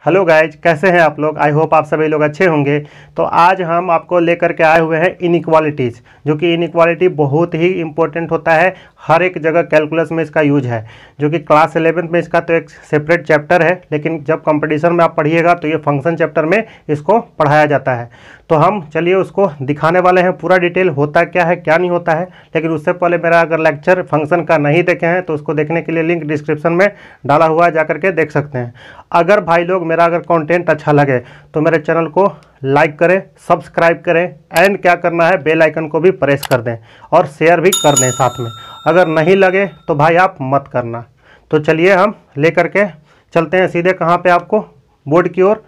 Hello guys, कैसे हैं आप लोग। आई होप आप सभी लोग अच्छे होंगे। तो आज हम आपको लेकर के आए हुए हैं इनइक्वालिटीज़, जो कि इनइक्वालिटी बहुत ही इंपॉर्टेंट होता है। हर एक जगह कैलकुलस में इसका यूज है, जो कि क्लास 11th में इसका तो एक सेपरेट चैप्टर है, लेकिन जब कंपटीशन में आप पढ़िएगा तो ये फंक्शन चैप्टर में इसको पढ़ाया जाता है। तो हम चलिए उसको दिखाने वाले हैं, पूरा डिटेल होता क्या है क्या नहीं होता है। लेकिन उससे पहले मेरा अगर लेक्चर फंक्शन का नहीं देखे हैं तो उसको देखने के लिए लिंक डिस्क्रिप्शन में डाला हुआ है, जाकर के देख सकते हैं। अगर भाई लोग मेरा अगर कंटेंट अच्छा लगे तो मेरे चैनल को लाइक करें, सब्सक्राइब करें एंड क्या करना है, बेल आइकन को भी प्रेस कर दें और शेयर भी कर दें साथ में। अगर नहीं लगे तो भाई आप मत करना। तो चलिए हम लेकर के चलते हैं सीधे कहाँ पे, आपको बोर्ड की ओर।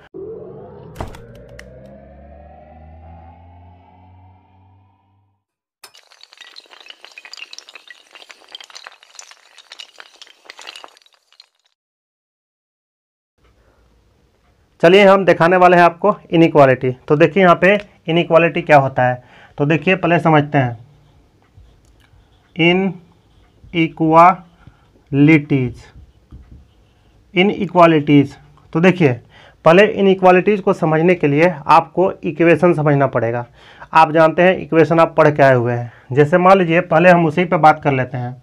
चलिए हम दिखाने वाले हैं आपको इनइक्वालिटी। तो देखिए यहाँ पे इनइक्वालिटी क्या होता है। तो देखिए पहले समझते हैं इनइक्वालिटीज़। तो देखिए पहले इनइक्वालिटीज़ को समझने के लिए आपको इक्वेशन समझना पड़ेगा। आप जानते हैं इक्वेशन आप पढ़ के आए हुए हैं। जैसे मान लीजिए पहले हम उसी पे बात कर लेते हैं।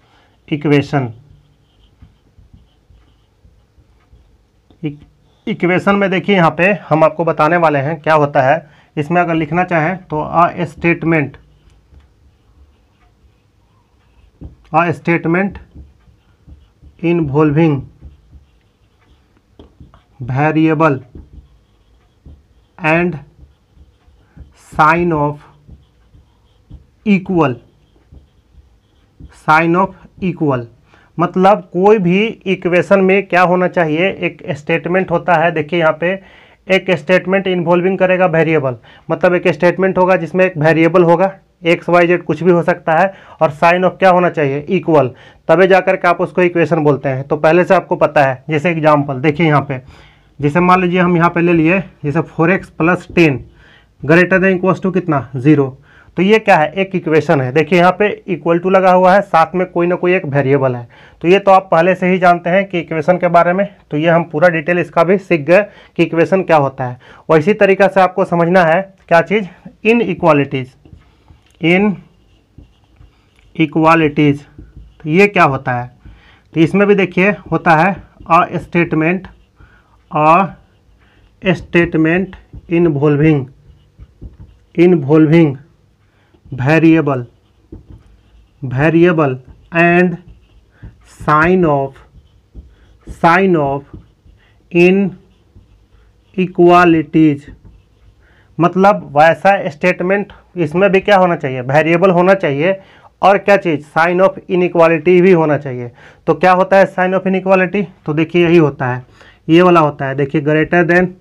इक्वेशन में देखिए यहाँ पे हम आपको बताने वाले हैं क्या होता है। इसमें अगर लिखना चाहें तो a statement involving variable and sign of equal. मतलब कोई भी इक्वेशन में क्या होना चाहिए, एक स्टेटमेंट होता है। देखिए यहाँ पे एक स्टेटमेंट इन्वॉल्विंग करेगा वेरिएबल, मतलब एक स्टेटमेंट होगा जिसमें एक वेरिएबल होगा, एक्स वाई जेड कुछ भी हो सकता है, और साइन ऑफ क्या होना चाहिए, इक्वल। तभी जाकर के आप उसको इक्वेशन बोलते हैं। तो पहले से आपको पता है। जैसे एग्जाम्पल देखिए यहाँ पे, जैसे मान लीजिए हम यहाँ पे ले लिए, जैसे 4x + 10 greater than equals to कितना, 0। तो ये क्या है, एक इक्वेशन है। देखिए यहाँ पे इक्वल टू लगा हुआ है, साथ में कोई ना कोई एक वेरिएबल है। तो ये तो आप पहले से ही जानते हैं कि इक्वेशन के बारे में। तो ये हम पूरा डिटेल इसका भी सीख गए कि इक्वेशन क्या होता है। और इसी तरीक़ा से आपको समझना है क्या चीज़, इनइक्वालिटीज़। तो ये क्या होता है, तो इसमें भी देखिए होता है a statement involving variable and sign of inequalities. मतलब वैसा स्टेटमेंट इसमें भी क्या होना चाहिए, वेरिएबल होना चाहिए, और क्या चीज़, साइन ऑफ इनइक्वालिटी भी होना चाहिए। तो क्या होता है साइन ऑफ इनइक्वालिटी, तो देखिए यही होता है, ये वाला होता है। देखिए ग्रेटर देन,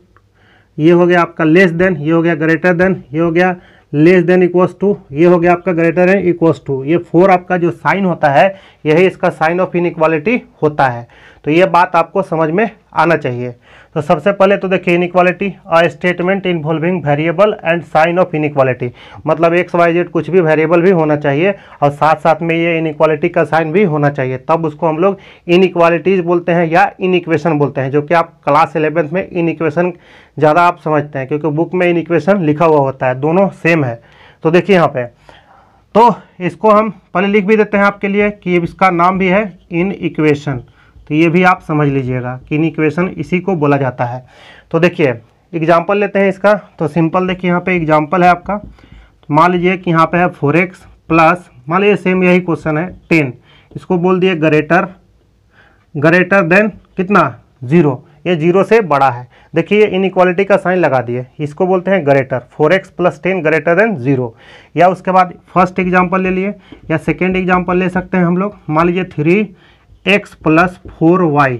ये हो गया आपका लेस देन, ये हो गया ग्रेटर देन, ये हो गया लेस देन इक्वल्स टू, ये हो गया आपका ग्रेटर देन इक्वल्स टू। ये 4 आपका जो साइन होता है, यही इसका साइन ऑफ इनइक्वालिटी होता है। तो ये बात आपको समझ में आना चाहिए। तो सबसे पहले तो देखिए inequality, a statement involving variable and sign of inequality, मतलब एक्स वाई जेड कुछ भी वेरिएबल भी होना चाहिए और साथ साथ में ये इनइक्वालिटी का साइन भी होना चाहिए, तब उसको हम लोग इनइक्वालिटीज़ बोलते हैं या इनइक्वेशन बोलते हैं। जो कि आप क्लास 11th में इनइक्वेशन ज़्यादा आप समझते हैं, क्योंकि बुक में इनइक्वेशन लिखा हुआ होता है, दोनों सेम है। तो देखिए यहाँ पे, तो इसको हम पहले लिख भी देते हैं आपके लिए कि इसका नाम भी है इनइक्वेशन। तो ये भी आप समझ लीजिएगा कि इनइक्वेशन इसी को बोला जाता है। तो देखिए एग्जाम्पल लेते हैं इसका। तो सिंपल देखिए यहाँ पे एग्जाम्पल है आपका। तो मान लीजिए कि यहाँ पे है 4x प्लस, मान लीजिए सेम यही क्वेश्चन है 10, इसको बोल दिए ग्रेटर देन कितना, 0। ये 0 से बड़ा है। देखिए इनइक्वालिटी का साइन लगा दिए, इसको बोलते हैं ग्रेटर, 4x + 10 ग्रेटर देन 0। या उसके बाद फर्स्ट एग्जाम्पल ले लिए, या सेकेंड एग्जाम्पल ले सकते हैं हम लोग। मान लीजिए 3x + 4y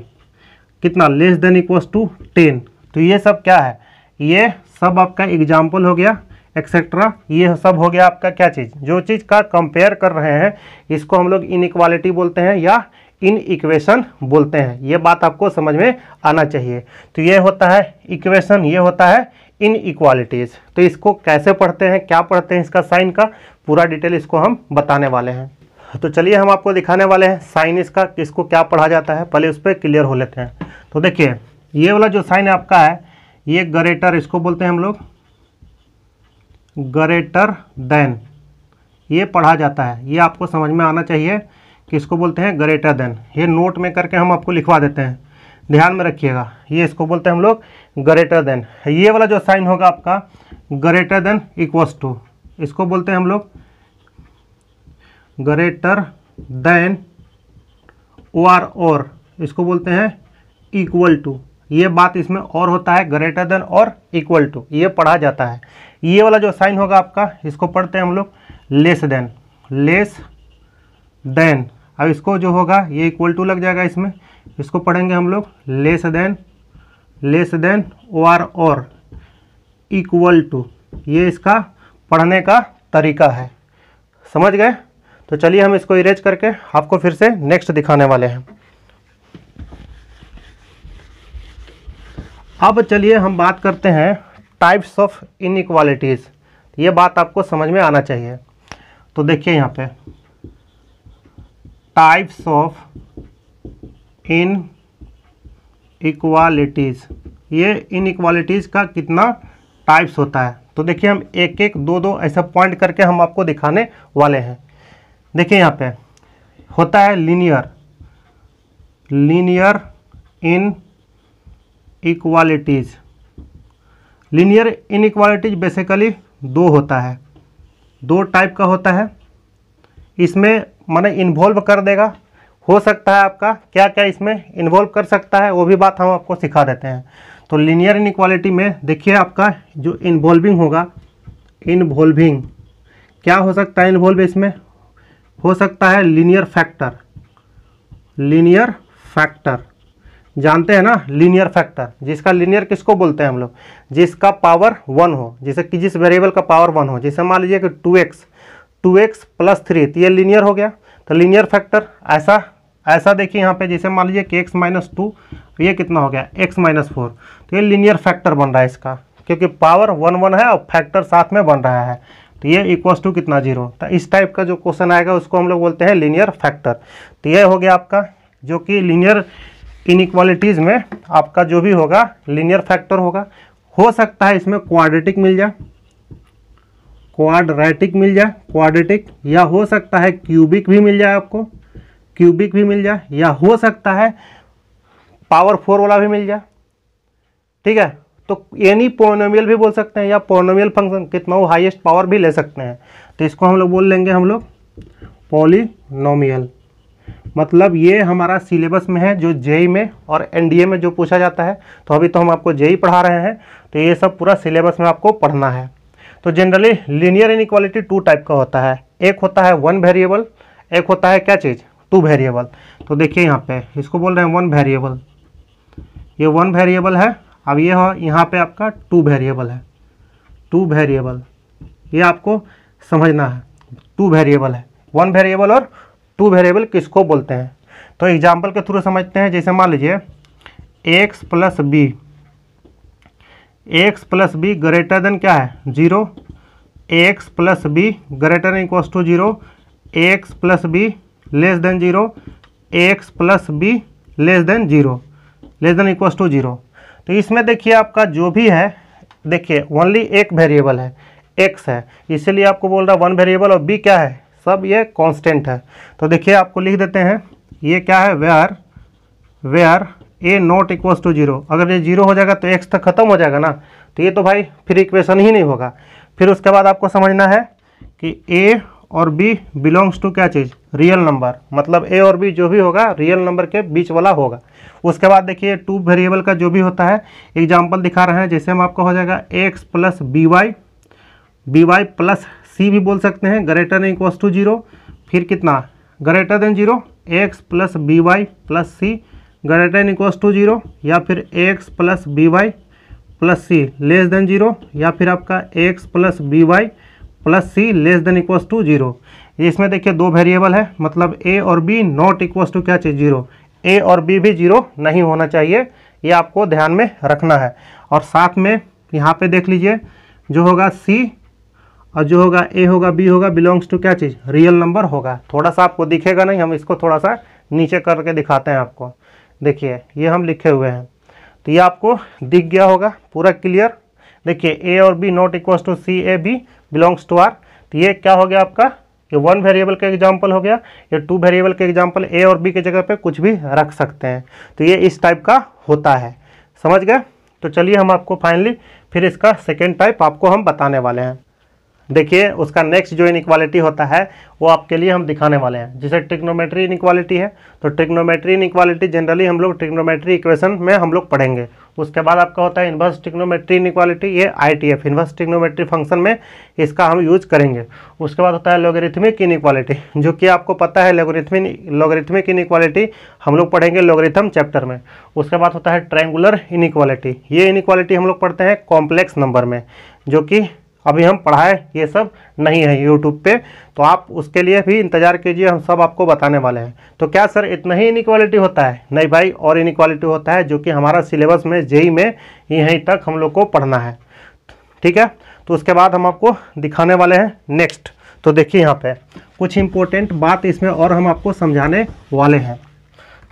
कितना, लेस देन इक्वल्स टू 10। तो ये सब क्या है, ये सब आपका एग्जाम्पल हो गया, एक्सेट्रा। ये सब हो गया आपका क्या चीज़, जो चीज़ का कंपेयर कर रहे हैं, इसको हम लोग इनइक्वालिटी बोलते हैं या इनइक्वेशन बोलते हैं। ये बात आपको समझ में आना चाहिए। तो ये होता है इक्वेशन, ये होता है इनइक्वालिटीज़। तो इसको कैसे पढ़ते हैं, क्या पढ़ते हैं, इसका साइन का पूरा डिटेल इसको हम बताने वाले हैं। तो चलिए हम आपको दिखाने वाले हैं साइन इसका, किसको क्या पढ़ा जाता है, पहले उस पर क्लियर हो लेते हैं। तो देखिए ये वाला जो साइन आपका है ये ग्रेटर, इसको बोलते हैं हम लोग ग्रेटर देन, ये पढ़ा जाता है। ये आपको समझ में आना चाहिए कि इसको बोलते हैं ग्रेटर देन। ये नोट में करके हम आपको लिखवा देते हैं, ध्यान में रखिएगा। ये इसको बोलते हैं हम लोग ग्रेटर देन। ये वाला जो साइन होगा आपका ग्रेटर देन इक्वल्स टू, इसको बोलते हैं हम लोग ग्रेटर देन और इसको बोलते हैं इक्वल टू। ये बात इसमें और होता है, ग्रेटर देन और इक्वल टू, ये पढ़ा जाता है। ये वाला जो साइन होगा आपका इसको पढ़ते हैं हम लोग लेस देन, लेस देन। अब इसको जो होगा ये इक्वल टू लग जाएगा इसमें, इसको पढ़ेंगे हम लोग लेस देन और इक्वल टू। ये इसका पढ़ने का तरीका है, समझ गए। तो चलिए हम इसको इरेज करके आपको फिर से नेक्स्ट दिखाने वाले हैं। अब चलिए हम बात करते हैं टाइप्स ऑफ इनइक्वालिटीज़। ये बात आपको समझ में आना चाहिए। तो देखिए यहाँ पे टाइप्स ऑफ इनइक्वालिटीज़, ये इनइक्वालिटीज़ का कितना टाइप्स होता है। तो देखिए हम एक एक दो दो ऐसा पॉइंट करके हम आपको दिखाने वाले हैं। देखिए यहाँ पे होता है लीनियर इन इक्वालिटीज़। लीनियर इनइक्वालिटीज बेसिकली दो होता है, दो टाइप का होता है। इसमें माने इन्वॉल्व कर देगा, हो सकता है आपका क्या क्या इसमें इन्वॉल्व कर सकता है, वो भी बात हम आपको सिखा देते हैं। तो लीनियर इनइक्वालिटी में देखिए आपका जो इन्वॉल्विंग होगा, इन्वॉल्विंग क्या हो सकता है, इन्वॉल्व इसमें हो सकता है लीनियर फैक्टर, जानते हैं ना लीनियर फैक्टर, जिसका लीनियर किसको बोलते हैं हम लोग, जिसका पावर 1 हो, जैसे कि जिस वेरिएबल का पावर 1 हो। जैसे मान लीजिए कि 2x प्लस 3, तो ये लीनियर हो गया। तो लीनियर फैक्टर ऐसा देखिए यहाँ पे, जैसे मान लीजिए कि x माइनस 2, ये कितना हो गया x माइनस 4, तो ये लीनियर फैक्टर बन रहा है इसका, क्योंकि पावर 1 है और फैक्टर साथ में बन रहा है। तो ये इक्वल्स टू कितना 0। तो इस टाइप का जो क्वेश्चन आएगा उसको हम लोग बोलते हैं लीनियर फैक्टर। तो ये हो गया आपका जो कि लीनियर इनइक्वालिटीज़ में आपका जो भी होगा लीनियर फैक्टर होगा। हो सकता है इसमें क्वाड्रेटिक मिल जाए, क्वाड्रेटिक, या हो सकता है क्यूबिक भी मिल जाए आपको, क्यूबिक भी मिल जाए, या हो सकता है पावर 4 वाला भी मिल जाए। ठीक है, तो एनी पॉलिनोमियल भी बोल सकते हैं, या पॉलिनोमियल फंक्शन कितना हो हाईएस्ट पावर भी ले सकते हैं। तो इसको हम लोग बोल लेंगे हम लोग पॉलिनोमियल। मतलब ये हमारा सिलेबस में है जो जेई में और एनडीए में जो पूछा जाता है। तो अभी तो हम आपको जेई पढ़ा रहे हैं, तो ये सब पूरा सिलेबस में आपको पढ़ना है। तो जनरली लीनियर इनइक्वालिटी 2 टाइप का होता है, एक होता है 1 वेरिएबल, एक होता है क्या चीज़ 2 वेरिएबल। तो देखिए यहाँ पे इसको बोल रहे हैं 1 वेरिएबल, ये 1 वेरिएबल है। अब ये हो यहाँ पे आपका 2 वेरिएबल है, 2 वेरिएबल, ये आपको समझना है। 2 वेरिएबल है, 1 वेरिएबल और 2 वेरिएबल किसको बोलते हैं। तो एग्जाम्पल के थ्रू समझते हैं। जैसे मान लीजिए x plus b greater than क्या है 0, x plus b greater than equals to 0, x plus b less than 0, x plus b less than 0, less than equals to 0। तो इसमें देखिए आपका जो भी है, देखिए ओनली एक वेरिएबल है x है, इसीलिए आपको बोल रहा है 1 वेरिएबल, और b क्या है, सब ये कांस्टेंट है। तो देखिए आपको लिख देते हैं, ये क्या है where a not equals to 0। अगर ये 0 हो जाएगा तो x तक खत्म हो जाएगा ना, तो ये तो भाई फिर इक्वेशन ही नहीं होगा। फिर उसके बाद आपको समझना है कि a और b बिलोंग्स टू क्या चीज़, रियल नंबर, मतलब a और b जो भी होगा रियल नंबर के बीच वाला होगा। उसके बाद देखिए 2 वेरिएबल का जो भी होता है, एग्जाम्पल दिखा रहे हैं। जैसे हम आपको हो जाएगा x plus by plus c भी बोल सकते हैं, ग्रेटर देन इक्वल्स टू 0, फिर कितना greater than 0, x plus by plus c greater than equals to 0, या फिर x plus by plus c less than 0, या फिर आपका x plus by plus c less than equals to 0। इसमें देखिए 2 variable है, मतलब a और b नॉट इक्वल्स टू क्या चीज़ 0, a और b भी 0 नहीं होना चाहिए, ये आपको ध्यान में रखना है। और साथ में यहाँ पे देख लीजिए जो होगा c और जो होगा a होगा b होगा बिलोंग्स टू क्या चीज़, रियल नंबर होगा। थोड़ा सा आपको दिखेगा नहीं, हम इसको थोड़ा सा नीचे करके दिखाते हैं आपको। देखिए ये हम लिखे हुए हैं। तो ये आपको दिख गया होगा पूरा क्लियर। देखिए ए और b not equal to c a b belongs to R. तो ये क्या हो गया आपका, ये 1 वेरिएबल का एग्जाम्पल हो गया। ये 2 वेरिएबल के एग्जाम्पल ए और बी के जगह पे कुछ भी रख सकते हैं। तो ये इस टाइप का होता है, समझ गए। तो चलिए हम आपको फाइनली फिर इसका सेकेंड टाइप आपको हम बताने वाले हैं। देखिए उसका नेक्स्ट जो इनइक्वालिटी होता है वो आपके लिए हम दिखाने वाले हैं, जिसे ट्रिग्नोमेट्री इनइक्वालिटी है। तो ट्रिग्नोमेट्री इनइक्वालिटी जनरली हम लोग ट्रिग्नोमेट्री इक्वेशन में हम लोग पढ़ेंगे। उसके बाद आपका होता है इन्वर्स ट्रिग्नोमेट्री इनइक्वालिटी, ये ITF इन्वर्स ट्रिग्नोमेट्री फंक्शन में इसका हम यूज करेंगे। उसके बाद होता है लॉगरिथमिक इनइक्वालिटी, जो कि आपको पता है लॉगरिथमिक इनइक्वालिटी हम लोग पढ़ेंगे लॉगरिथम चैप्टर में। उसके बाद होता है ट्रायंगुलर इनइक्वालिटी, ये इनइक्वालिटी हम लोग पढ़ते हैं कॉम्प्लेक्स नंबर में, जो कि अभी हम पढ़ाए ये सब नहीं है यूट्यूब पे, तो आप उसके लिए भी इंतज़ार कीजिए, हम सब आपको बताने वाले हैं। तो क्या सर इतना ही इनइक्वालिटी होता है? नहीं भाई, और इनइक्वालिटी होता है जो कि हमारा सिलेबस में जेई में यहीं तक हम लोग को पढ़ना है, ठीक है। तो उसके बाद हम आपको दिखाने वाले हैं नेक्स्ट। तो देखिए यहाँ पे कुछ इंपॉर्टेंट बात इसमें और हम आपको समझाने वाले हैं।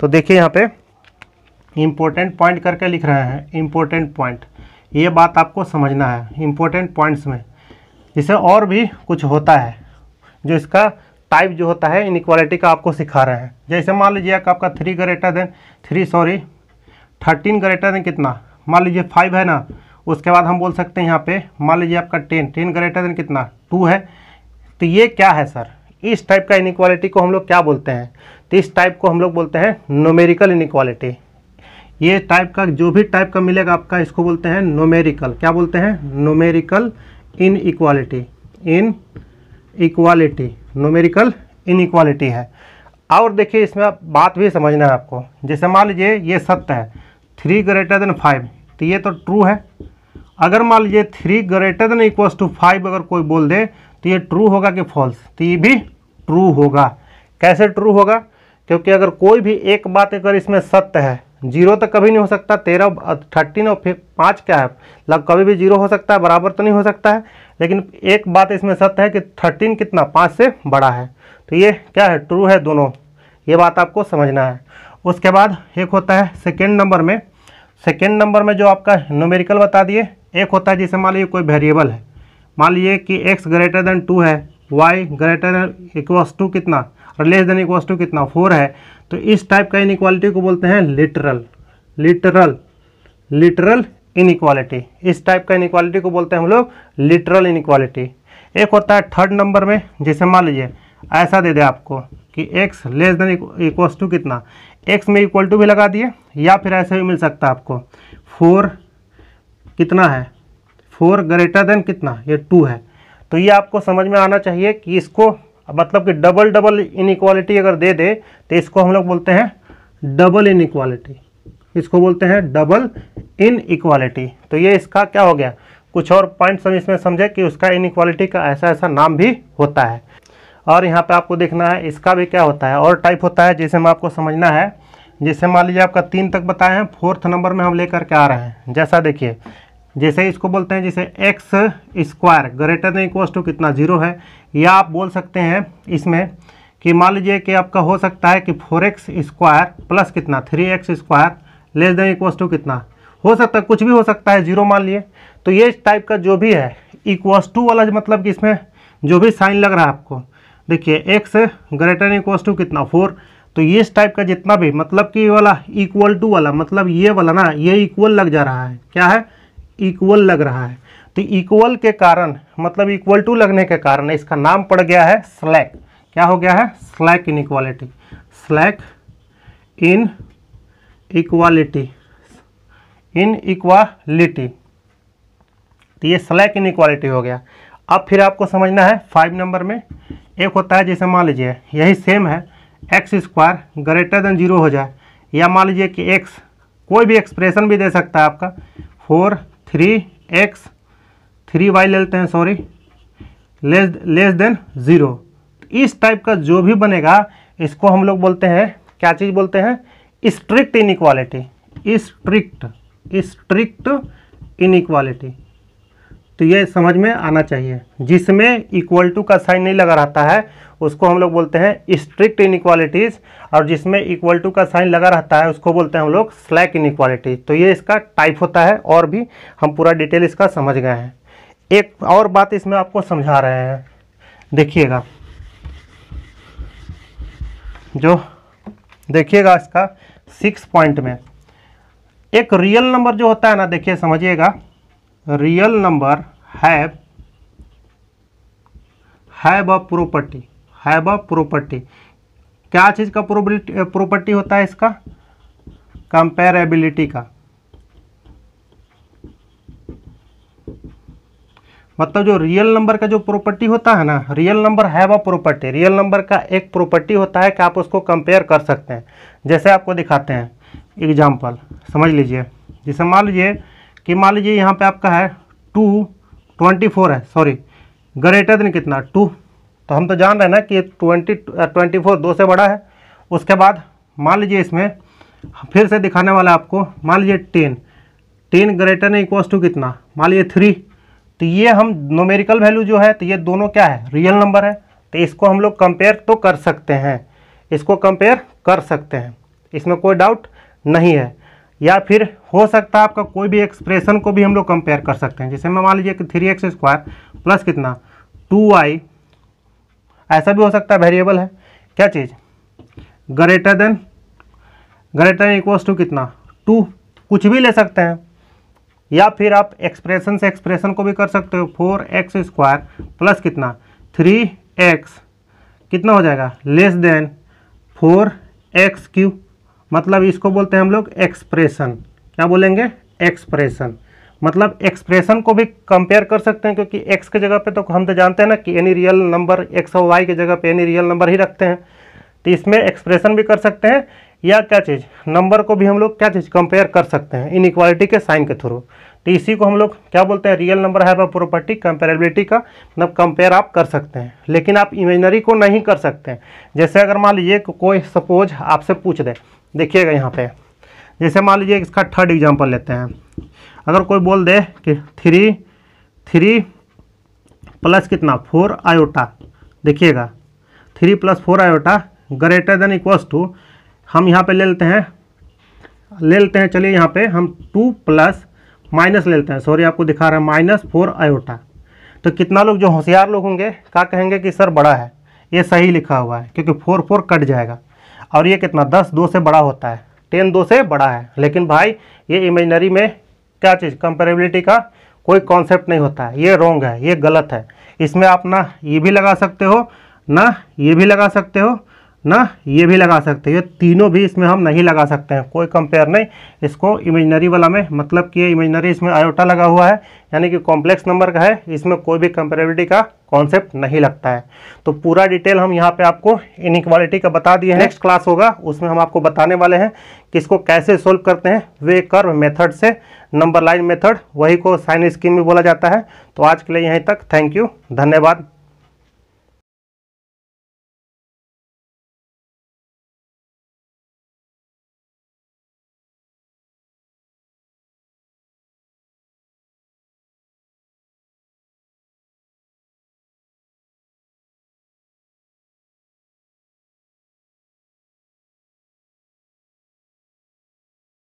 तो देखिए यहाँ पे इम्पोर्टेंट पॉइंट करके लिख रहे हैं, इम्पोर्टेंट पॉइंट, ये बात आपको समझना है इंपॉर्टेंट पॉइंट्स में। इसे और भी कुछ होता है जो इसका टाइप जो होता है इनइक्वालिटी का आपको सिखा रहे हैं। जैसे मान लीजिए कि आपका 13 ग्रेटर देन कितना, मान लीजिए 5 है ना। उसके बाद हम बोल सकते हैं यहाँ पे मान लीजिए आपका 10 ग्रेटर देन कितना 2 है। तो ये क्या है सर, इस टाइप का इनइक्वालिटी को हम लोग क्या बोलते हैं? तो इस टाइप को हम लोग बोलते हैं न्यूमेरिकल इनइक्वालिटी। ये टाइप का जो भी टाइप का मिलेगा आपका, इसको बोलते हैं न्यूमेरिकल, क्या बोलते हैं? न्यूमेरिकल इनइक्वालिटी, न्यूमेरिकल इनइक्वालिटी है। और देखिए इसमें आप बात भी समझना है आपको। जैसे मान लीजिए ये सत्य है 3 ग्रेटर देन 5, तो ये तो ट्रू है। अगर मान लीजिए 3 ग्रेटर देन इक्वल्स टू 5 अगर कोई बोल दे तो ये ट्रू होगा कि फॉल्स? तो ये भी ट्रू होगा। कैसे ट्रू होगा? क्योंकि अगर कोई भी एक बात अगर इसमें सत्य है, 0 तो कभी नहीं हो सकता, 13 और 5 क्या है, मतलब कभी भी 0 हो सकता है, बराबर तो नहीं हो सकता है। लेकिन एक बात इसमें सत्य है कि 13 कितना 5 से बड़ा है। तो ये क्या है, ट्रू है दोनों, ये बात आपको समझना है। उसके बाद एक होता है सेकेंड नंबर में जो आपका न्यूमेरिकल बता दिए। एक होता है जैसे मान लीजिए कोई वेरिएबल है, मान लीजिए कि x ग्रेटर देन 2 है, y greater than equals to कितना और लेस देन इक्वल्स टू कितना 4 है। तो इस टाइप का इनइक्वालिटी को बोलते हैं लिटरल इनइक्वालिटी। इस टाइप का इनइक्वालिटी को बोलते हैं हम लोग लिटरल इनइक्वालिटी। एक होता है थर्ड नंबर में, जैसे मान लीजिए ऐसा दे दे आपको कि x less than equals to कितना, x में इक्वल टू भी लगा दिए, या फिर ऐसे भी मिल सकता है आपको 4 कितना है, 4 ग्रेटर देन कितना, ये 2 है। तो ये आपको समझ में आना चाहिए कि इसको मतलब कि डबल इनइक्वालिटी अगर दे दे तो इसको हम लोग बोलते हैं डबल इनइक्वालिटी, इसको बोलते हैं डबल इनइक्वालिटी। तो ये इसका क्या हो गया, कुछ और पॉइंट्स हम इसमें समझे कि उसका इनइक्वालिटी का ऐसा नाम भी होता है। और यहाँ पे आपको देखना है इसका भी क्या होता है, और टाइप होता है जिसे हम आपको समझना है। जैसे मान लीजिए आपका 3 तक बताए हैं, 4th नंबर में हम लेकर के आ रहे हैं। जैसा देखिए, जैसे इसको बोलते हैं जैसे x square greater than equals to कितना 0 है, या आप बोल सकते हैं इसमें कि मान लीजिए कि आपका हो सकता है कि 4x स्क्वायर प्लस कितना 3x square less than equals to कितना, हो सकता है कुछ भी हो सकता है 0 मान लिए। तो ये टाइप का जो भी है इक्वल्स टू वाला, मतलब कि इसमें जो भी साइन लग रहा है आपको, देखिए x greater than equals to कितना 4, तो ये इस टाइप का जितना भी मतलब कि वाला इक्वल टू वाला, मतलब ये वाला ना, ये इक्वल लग जा रहा है, क्या है, इक्वल लग रहा है। तो इक्वल के कारण मतलब इक्वल टू लगने के कारण इसका नाम पड़ गया है स्लैक। क्या हो गया है, स्लैक इनइक्वालिटी, स्लैक इनइक्वालिटी। तो ये स्लैक इनइक्वालिटी हो गया। अब फिर आपको समझना है 5 नंबर में एक होता है, जैसे मान लीजिए यही सेम है, एक्स स्क्वायर ग्रेटर देन 0 हो जाए, या मान लीजिए कि एक्स कोई भी एक्सप्रेशन भी दे सकता है आपका 4 3x 3y ले लेते हैं, सॉरी, लेस देन 0। इस टाइप का जो भी बनेगा इसको हम लोग बोलते हैं, क्या चीज़ बोलते हैं, स्ट्रिक्ट इनइक्वालिटी, स्ट्रिक्ट इनइक्वालिटी। तो ये समझ में आना चाहिए। जिसमें इक्वल टू का साइन नहीं लगा रहता है उसको हम लोग बोलते हैं स्ट्रिक्ट इनइक्वालिटीज़, और जिसमें इक्वल टू का साइन लगा रहता है उसको बोलते हैं हम लोग स्लैक इनइक्वालिटीज। तो ये इसका टाइप होता है, और भी हम पूरा डिटेल इसका समझ गए हैं। एक और बात इसमें आपको समझा रहे हैं, देखिएगा, जो देखिएगा इसका 6 पॉइंट में एक रियल नंबर जो होता है ना, देखिए समझिएगा, real number have a property. क्या चीज़ का प्रॉपर्टी होता है इसका? कंपेरेबिलिटी का। मतलब जो रियल नंबर का जो प्रॉपर्टी होता है ना, real number have a property, real number का एक प्रॉपर्टी होता है कि आप उसको कंपेयर कर सकते हैं। जैसे आपको दिखाते हैं एग्जांपल, समझ लीजिए। जैसे मान लीजिए यहाँ पे आपका है 224 है, सॉरी, ग्रेटर देन कितना 2, तो हम तो जान रहे हैं ना कि 24 2 से बड़ा है। उसके बाद मान लीजिए इसमें फिर से दिखाने वाला है आपको, मान लीजिए 10 ग्रेटर देन इक्वल्स टू कितना, मान लीजिए 3। तो ये हम न्यूमेरिकल वैल्यू जो है, तो ये दोनों क्या है, रियल नंबर है। तो इसको हम लोग कंपेयर तो कर सकते हैं, इसको कंपेयर कर सकते हैं, इसमें कोई डाउट नहीं है। या फिर हो सकता है आपका कोई भी एक्सप्रेशन को भी हम लोग कंपेयर कर सकते हैं। जैसे मैं मान लीजिए कि 3x² प्लस कितना 2y, ऐसा भी हो सकता है, वेरिएबल है क्या चीज़, ग्रेटर देन इक्वल्स टू कितना 2, कुछ भी ले सकते हैं। या फिर आप एक्सप्रेशन से एक्सप्रेशन को भी कर सकते हो, 4x² प्लस कितना 3x कितना हो जाएगा, लेस देन 4x³। मतलब इसको बोलते हैं हम लोग एक्सप्रेशन। क्या बोलेंगे, एक्सप्रेशन। मतलब एक्सप्रेशन को भी कंपेयर कर सकते हैं, क्योंकि x के जगह पे तो हम तो जानते हैं ना कि एनी रियल नंबर, x और y के जगह पे एनी रियल नंबर ही रखते हैं। तो इसमें एक्सप्रेशन भी कर सकते हैं, या क्या चीज़, नंबर को भी हम लोग क्या चीज़ कंपेयर कर सकते हैं इनइक्वालिटी के साइन के थ्रू। तो इसी को हम लोग क्या बोलते हैं, real number have a property, comparability का मतलब कंपेयर आप कर सकते हैं, लेकिन आप इमेजिनरी को नहीं कर सकते हैं। जैसे अगर मान लीजिए कोई सपोज आपसे पूछ दे, देखिएगा यहाँ पे, जैसे मान लीजिए इसका थर्ड एग्जांपल लेते हैं। अगर कोई बोल दे कि 3 प्लस कितना 4 आयोटा, देखिएगा 3 + 4 iota greater than equals to, हम यहाँ पे ले लेते हैं, चलिए यहाँ पे हम 2 प्लस माइनस ले लेते हैं, सॉरी आपको दिखा रहा है -4 आयोटा। तो कितना लोग जो होशियार लोग होंगे क्या कहेंगे कि सर बड़ा है, ये सही लिखा हुआ है, क्योंकि 4 कट जाएगा। और ये कितना 10 2 से बड़ा होता है, 10 2 से बड़ा है। लेकिन भाई ये इमेजिनरी में क्या चीज़, कंपेरेबिलिटी का कोई कॉन्सेप्ट नहीं होता है, ये रॉन्ग है, ये गलत है। इसमें आप ना ये भी लगा सकते हो, ना ये भी लगा सकते हो, ना ये भी लगा सकते हो, ये तीनों भी इसमें हम नहीं लगा सकते हैं, कोई कंपेयर नहीं। इसको इमेजिनरी वाला में मतलब कि ये इमेजिनरी, इसमें आयोटा लगा हुआ है, यानी कि कॉम्प्लेक्स नंबर का है, इसमें कोई भी कंपेरेबिलिटी का कॉन्सेप्ट नहीं लगता है। तो पूरा डिटेल हम यहाँ पे आपको इनइक्वालिटी का बता दिए हैं। नेक्स्ट क्लास होगा उसमें हम आपको बताने वाले हैं कि इसको कैसे सोल्व करते हैं, वे कर्व मेथड से, नंबर लाइन मेथड, वही को साइन स्कीम भी बोला जाता है। तो आज के लिए यहीं तक, थैंक यू, धन्यवाद।